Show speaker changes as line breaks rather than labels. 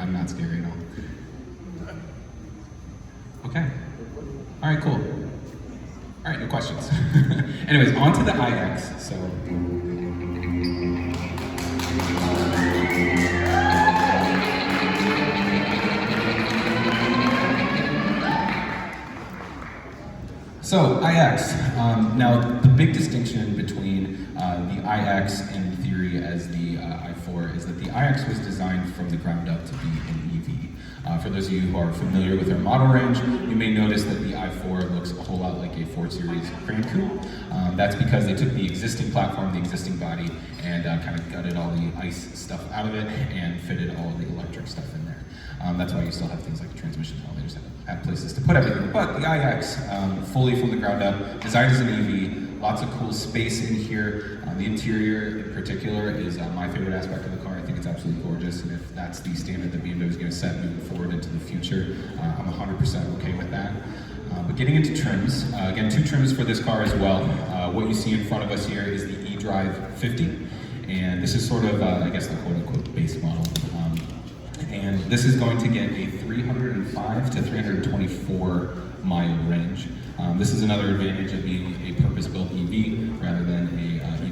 I'm not scary at all. Okay. All right, cool. All right, no questions. Anyways, on to the iX. So iX. Now, the big distinction between the iX in theory as the i4 is that the iX was designed from the ground up to be an EV. For those of you who are familiar with our model range, you may notice that the i4 looks a whole lot like a 4 Series Crane Coupe. That's because they took the existing platform, the existing body, and kind of gutted all the ICE stuff out of it and fitted all of the electric stuff in there. That's why you still have things like a transmission hall. They just have places to put everything. But the iX, fully from the ground up, designed as an EV, lots of cool space in here. The interior in particular is my favorite aspect of the car. I think it's absolutely gorgeous, and if that's the standard that BMW is going to set moving forward into the future, I'm 100% okay with that. But getting into trims, again, 2 trims for this car as well. What you see in front of us here is the eDrive 50, and this is sort of, I guess, the quote-unquote base model. And this is going to get a 305 to 324 mile range. This is another advantage of being a purpose-built EV rather than a